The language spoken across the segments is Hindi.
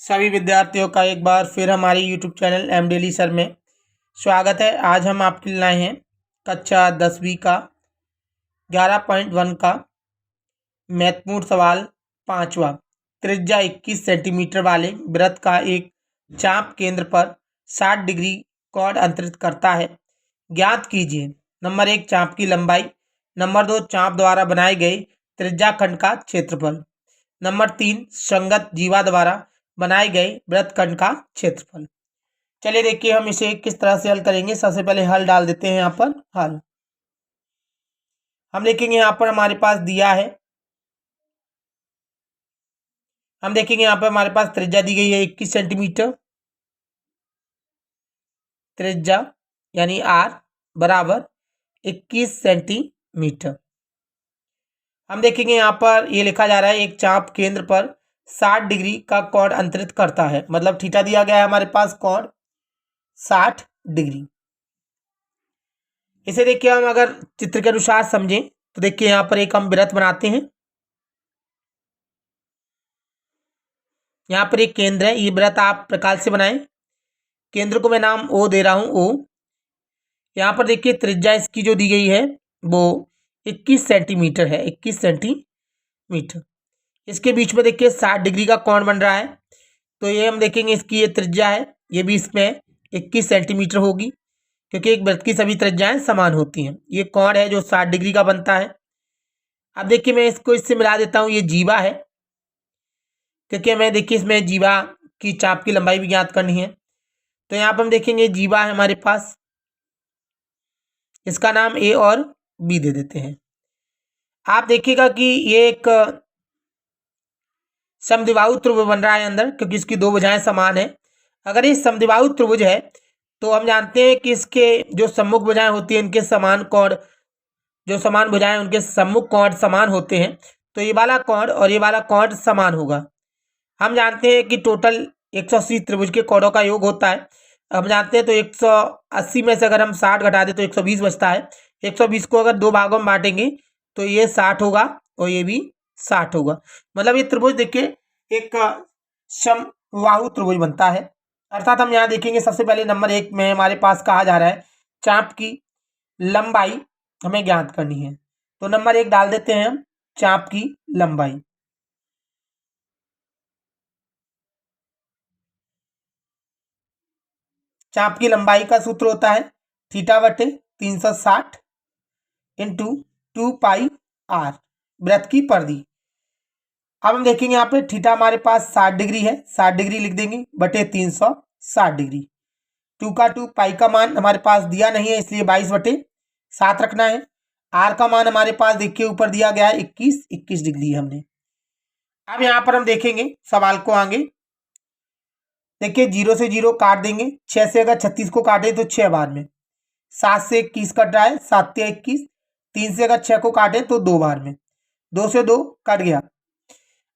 सभी विद्यार्थियों का एक बार फिर हमारे YouTube channel M daily sir में स्वागत है। आज हम आपके लिए लाए हैं कक्षा 10वीं का 11.1 का महत्वपूर्ण सवाल 5वां। त्रिज्या 21 सेंटीमीटर वाले वृत्त का एक चाप केंद्र पर 60 डिग्री कोण अंतरित करता है। ज्ञात कीजिए नंबर 1 चाप की लंबाई, नंबर 2 चाप द्वारा बनाए गए त्रिज्याखंड का क्षेत्रफल, नंबर 3 संगत जीवा द्वारा बनाए गए वृत्तखंड का क्षेत्रफल। चलिए देखिए हम इसे किस तरह से हल करेंगे। सबसे पहले हल डाल देते हैं। यहाँ पर हल हम देखेंगे, यहाँ पर हमारे पास दिया है, हम देखेंगे यहाँ पर हमारे पास त्रिज्या दी गई है 21 सेंटीमीटर, त्रिज्या यानी आर बराबर 21 सेंटीमीटर। हम देखेंगे यहाँ पर ये लिखा जा रहा है एक चाप केंद्र पर 60 डिग्री का कोण अंतरित करता है, मतलब थीटा दिया गया है हमारे पास कोण 60 डिग्री। इसे देखिए हम अगर चित्र के अनुसार समझें तो देखिए यहाँ पर एक हम वृत्त बनाते हैं। यहाँ पर एक केंद्र है, ये वृत्त आप प्रकार से बनाएं। केंद्र को मैं नाम ओ दे रहा हूं, ओ। यहाँ पर देखिए त्रिज्या इसकी जो दी गई है वो 21 सेंटीमीटर है, 21 सेंटीमीटर। इसके बीच में देखिए 60 डिग्री का कोण बन रहा है, तो ये हम देखेंगे इसकी ये त्रिज्या है, ये भी इसमें 21 सेंटीमीटर होगी, क्योंकि एक वृत्त की सभी त्रिज्याएं समान होती हैं। ये कोण है जो 60 डिग्री का बनता है। अब देखिए मैं इसको इससे मिला देता हूँ, ये जीवा है, क्योंकि हमें देखिए इसमें जीवा की चाप की लंबाई भी ज्ञात करनी है। तो यहाँ पर हम देखेंगे जीवा है हमारे पास, इसका नाम ए और बी दे देते हैं। आप देखिएगा कि ये एक समद्विबाहु त्रिभुज बन रहा है अंदर, क्योंकि इसकी दो भुजाएं समान है। अगर ये समद्विबाहु त्रिभुज है तो हम जानते हैं कि इसके जो सम्मुख भुजाएं होती हैं इनके समान कोण, जो समान भुजाएं उनके सम्मुख कोण समान होते हैं, तो ये वाला कोण और ये वाला कोण समान होगा। हम जानते हैं कि टोटल 180 त्रिभुज के कोणों का योग होता है। हम जानते हैं तो 180 में से अगर हम 60 घटा दें तो 120 बचता है। 120 को अगर दो भागों में बांटेंगे तो ये 60 होगा और ये भी 60 होगा। मतलब ये त्रिभुज देखिए एक समबाहु त्रिभुज बनता है। अर्थात हम यहाँ देखेंगे सबसे पहले नंबर 1 में हमारे पास कहा जा रहा है चाप की लंबाई हमें ज्ञात करनी है, तो नंबर 1 डाल देते हैं हम चाप की लंबाई। चाप की लंबाई का सूत्र होता है थीटा बटे 360 इंटू 2 पाई आर, वृत्त की परिधि। अब हम देखेंगे यहाँ पे थीटा हमारे पास 60 डिग्री है, 60 डिग्री लिख देंगे बटे 360 डिग्री। 2 का 2, पाई का मान हमारे पास दिया नहीं है इसलिए 22 बटे 7 रखना है। आर का मान हमारे पास देखिए ऊपर दिया गया है 21 डिग्री हमने। अब यहाँ पर हम देखेंगे सवाल को आगे, देखिए 0 से 0 काट देंगे, 6 से अगर 36 को काटे तो 6 बार में, 7 से 21 कट रहा है, 7 से 21, 3 से अगर 6 को काटे तो 2 बार में, 2 से 2 कट गया।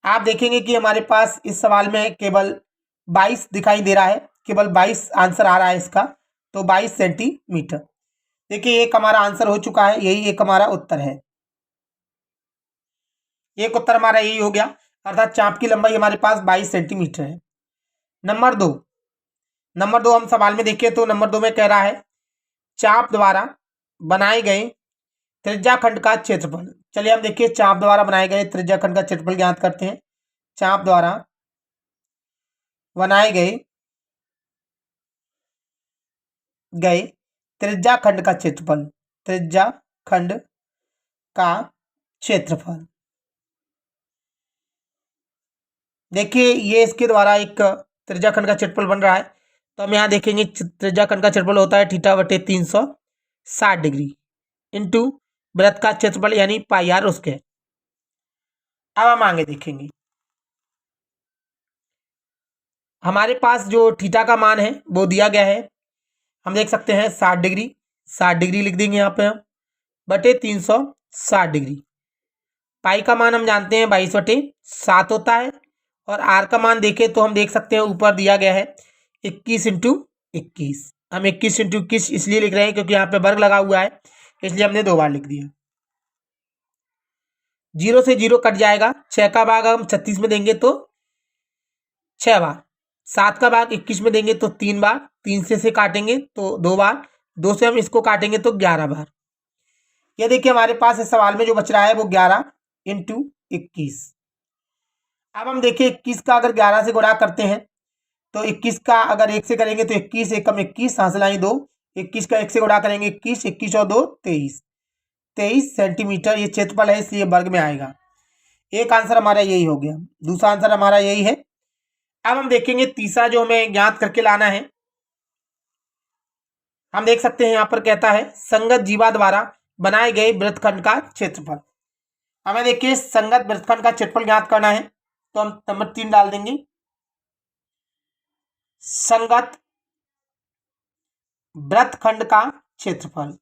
आप देखेंगे कि हमारे पास इस सवाल में केवल 22 दिखाई दे रहा है, केवल 22 आंसर आ रहा है इसका, तो 22 सेंटीमीटर। देखिए एक हमारा आंसर हो चुका है, यही एक हमारा उत्तर है, एक उत्तर हमारा यही हो गया। अर्थात चाप की लंबाई हमारे पास 22 सेंटीमीटर है। नंबर 2 हम सवाल में देखिए तो नंबर 2 में कह रहा है चाप द्वारा बनाए गए त्रिज्याखंड का क्षेत्रफल। चलिए हम देखिए चाप द्वारा बनाए गए त्रिज्याखंड का क्षेत्रफल ज्ञात करते हैं। चाप द्वारा बनाए गए त्रिज्याखंड का क्षेत्रफल, त्रिज्याखंड का क्षेत्रफल। देखिए ये इसके द्वारा एक त्रिज्याखंड का क्षेत्रफल बन रहा है, तो हम यहाँ देखेंगे त्रिज्याखंड का क्षेत्रफल होता है थीटा बटे 360 डिग्री इंटू वृत्त का क्षेत्रफल यानी पाई आर उसके। अब हम आगे देखेंगे, हमारे पास जो थीटा का मान है वो दिया गया है, हम देख सकते हैं 60 डिग्री, 60 डिग्री लिख देंगे यहाँ पे हम बटे 360 डिग्री। पाई का मान हम जानते हैं 22 बटे 7 होता है, और आर का मान देखें तो हम देख सकते हैं ऊपर दिया गया है 21 इंटू 21। हम 21 इंटू 21 इसलिए लिख रहे हैं क्योंकि यहाँ पे वर्ग लगा हुआ है, इसलिए हमने 2 बार लिख दिया। 0 से 0 कट जाएगा, 6 का भाग हम 36 में देंगे तो 6 बार, 7 का भाग 21 में देंगे तो 3 बार, 3 से काटेंगे तो 2 बार, 2 से हम इसको काटेंगे तो 11 बार। ये देखिए हमारे पास इस सवाल में जो बच रहा है वो 11 इंटू 21। अब हम देखिए 21 का अगर 11 से गुणा करते हैं तो 21 का अगर 1 से करेंगे तो 21 एकम 21, हासिल 2, 21 का 1 से गुणा करेंगे 21, 21 और 2 23, 23 सेंटीमीटर ये क्षेत्रफल है, इसलिए वर्ग में आएगा। एक आंसर हमारा यही हो गया, दूसरा आंसर हमारा यही है। अब हम देखेंगे तीसरा जो हमें ज्ञात करके लाना है। हम देख सकते हैं यहाँ पर कहता है संगत जीवा द्वारा बनाए गए वृत्तखंड का क्षेत्रफल। हमें देखिए संगत वृत्तखंड का क्षेत्रफल ज्ञात करना है, तो हम नंबर 3 डाल देंगे। संगत वृत्तखंड का क्षेत्रफल,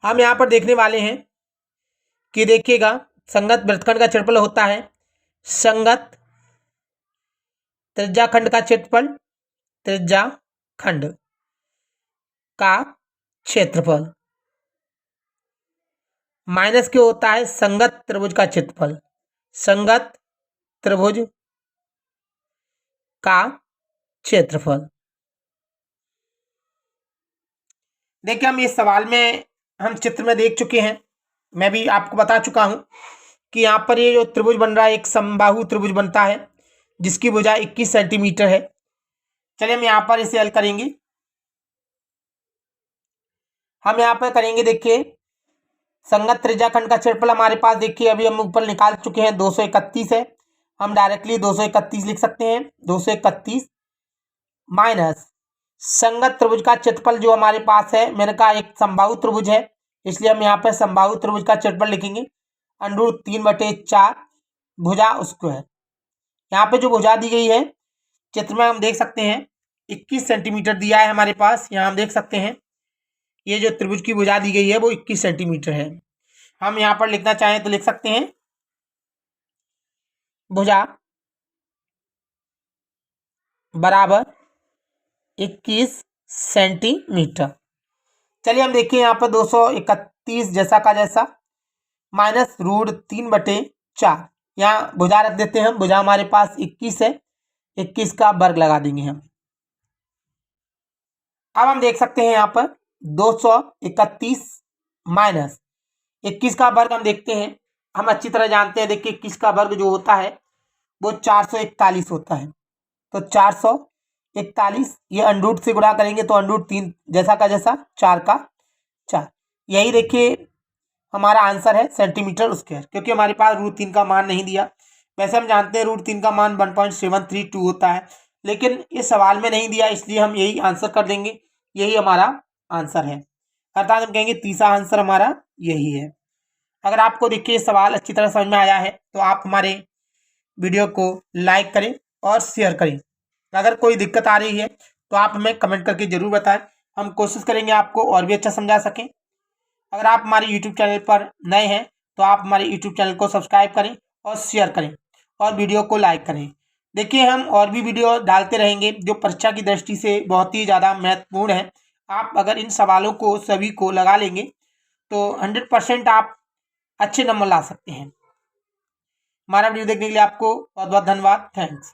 हम यहां पर देखने वाले हैं कि देखिएगा संगत वृत्तखंड का क्षेत्रफल होता है संगत त्रिज्याखंड का क्षेत्रफल, त्रिज्याखंड का क्षेत्रफल माइनस क्या होता है संगत त्रिभुज का क्षेत्रफल, संगत त्रिभुज का क्षेत्रफल। देखिए हम इस सवाल में हम चित्र में देख चुके हैं, मैं भी आपको बता चुका हूं कि यहाँ पर ये जो त्रिभुज बन रहा है एक समबाहु त्रिभुज बनता है जिसकी भुजा 21 सेंटीमीटर है। चलिए हम यहाँ पर इसे हल करेंगे। हम यहाँ पर करेंगे देखिए संगत त्रिज्याखंड का क्षेत्रफल हमारे पास देखिए अभी हम ऊपर निकाल चुके हैं 231 है, हम डायरेक्टली 231 लिख सकते हैं। 231 माइनस संगत त्रिभुज का क्षेत्रफल जो हमारे पास है, मैंने कहा एक समबाहु त्रिभुज है इसलिए हम यहाँ पर समबाहु त्रिभुज का क्षेत्रफल लिखेंगे √3/4 भुजा स्क्वायर। यहाँ पे जो भुजा दी गई है चित्र में हम देख सकते हैं 21 सेंटीमीटर दिया है हमारे पास। यहाँ हम देख सकते हैं ये जो त्रिभुज की भुजा दी गई है वो 21 सेंटीमीटर है। हम यहाँ पर लिखना चाहें तो लिख सकते हैं भुजा बराबर 21 सेंटीमीटर। चलिए हम देखिए यहाँ पर 231 जैसा का जैसा माइनस √3/4, यहाँ भुजा रख देते हैं हम। भुजा हमारे पास 21 है, 21 का वर्ग लगा देंगे हम। अब हम देख सकते हैं यहाँ पर 231 माइनस 21 का वर्ग हम देखते हैं, हम अच्छी तरह जानते हैं। देखिए 21 का वर्ग जो होता है वो 441 होता है, तो 441 ये अंडरूट से गुणा करेंगे तो √3 जैसा का जैसा 4 का 4, यही देखिए हमारा आंसर है सेंटीमीटर स्क्वायर, क्योंकि हमारे पास √3 का मान नहीं दिया। वैसे हम जानते हैं √3 का मान 1.732 होता है, लेकिन इस सवाल में नहीं दिया इसलिए हम यही आंसर कर देंगे, यही हमारा आंसर है। अर्थात हम कहेंगे तीसरा आंसर हमारा यही है। अगर आपको देखिए सवाल अच्छी तरह समझ में आया है तो आप हमारे वीडियो को लाइक करें और शेयर करें। अगर कोई दिक्कत आ रही है तो आप हमें कमेंट करके ज़रूर बताएं, हम कोशिश करेंगे आपको और भी अच्छा समझा सकें। अगर आप हमारे YouTube चैनल पर नए हैं तो आप हमारे YouTube चैनल को सब्सक्राइब करें और शेयर करें और वीडियो को लाइक करें। देखिए हम और भी वीडियो डालते रहेंगे जो परीक्षा की दृष्टि से बहुत ही ज़्यादा महत्वपूर्ण है। आप अगर इन सवालों को सभी को लगा लेंगे तो 100% आप अच्छे नंबर ला सकते हैं। हमारा वीडियो देखने के लिए आपको बहुत बहुत धन्यवाद। थैंक्स।